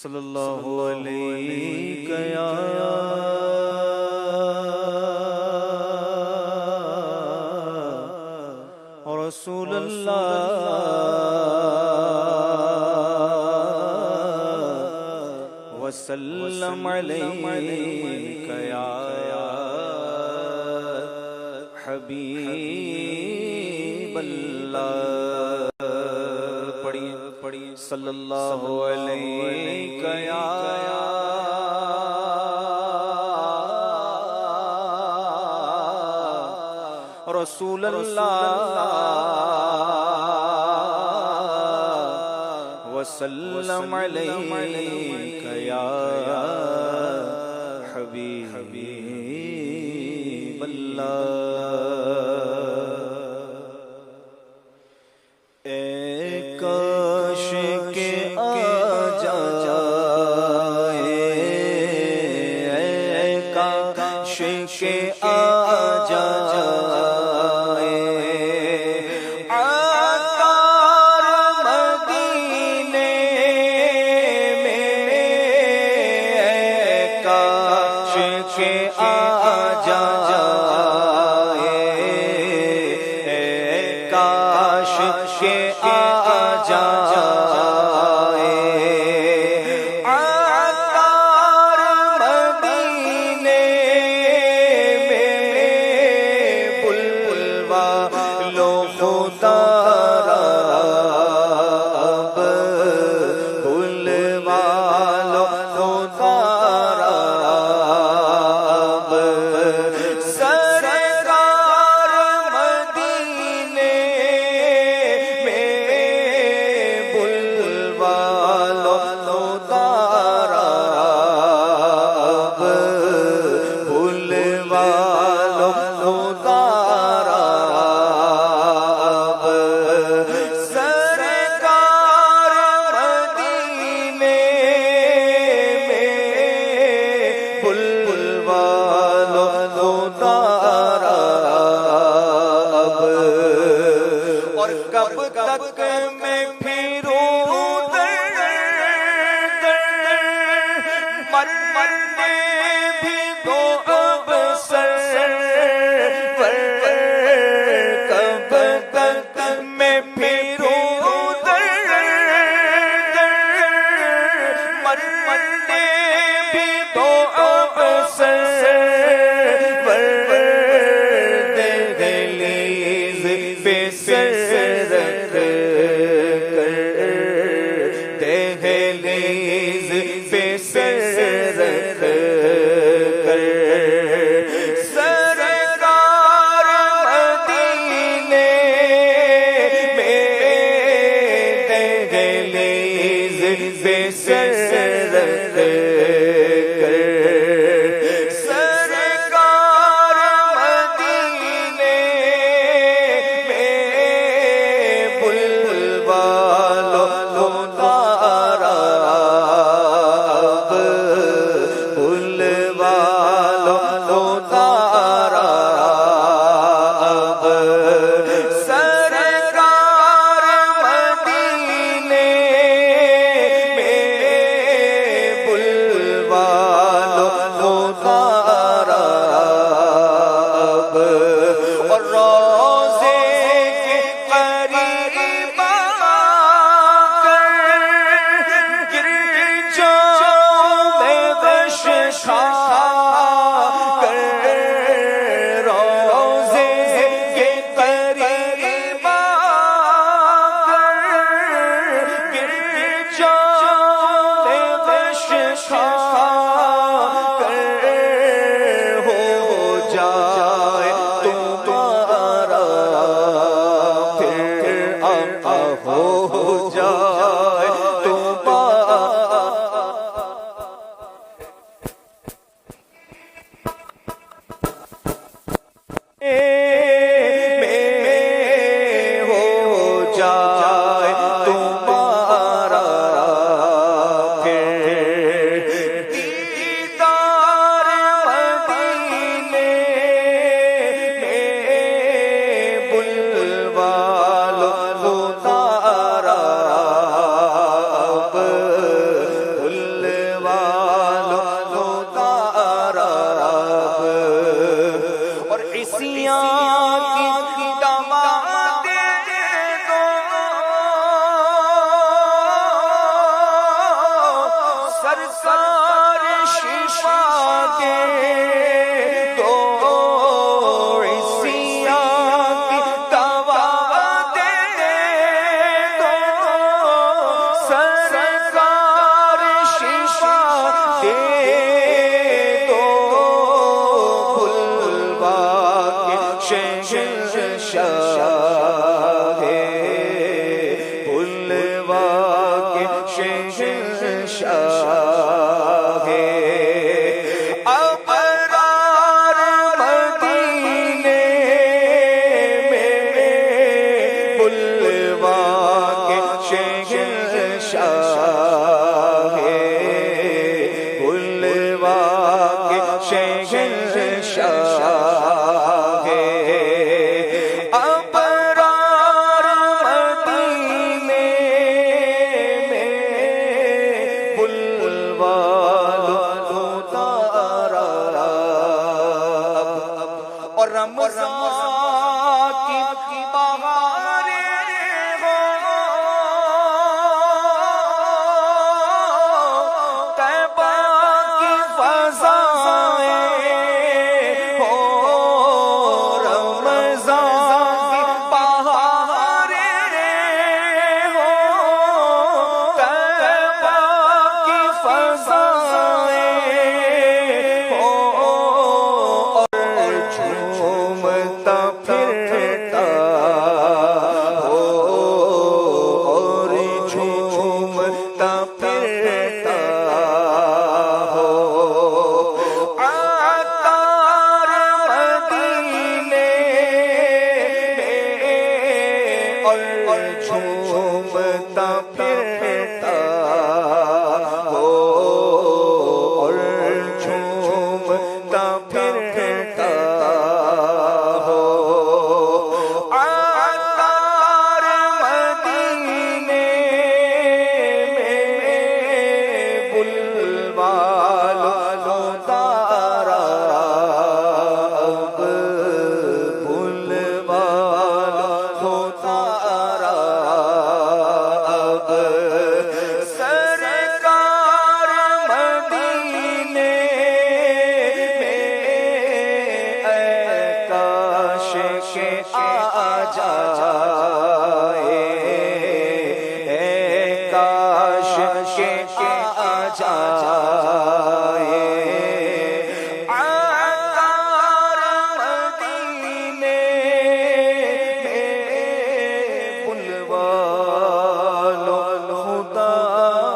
صلی اللہ علیہ یا رسول اللہ وسلم علیک یا حبیب اللہ۔ پڑھیے صلی اللہ علیہ یا رسول اللہ وسلم علیک یا حبیب اللہ۔ اے کاش کہ آ جائے، اے کاش کہ آ جائے شہنشاہ ابرار مدینے میں بلوا کے شہنشاہ بلوا کے شہنشاہ اور رمضان کی بہاریں ہو طیبہ کی فضائیں ہو رمضان کی بہاریں ہو طیبہ کی فضائیں ہو جھومتا پھرتا ہو اور جھومتا پھرتا ہو عطار مدینے میں اور جھومتا پھرتا ہو اور جھومتا پھرتا کاش کے آ جائے عطار مدینے میں بلوا لو خدا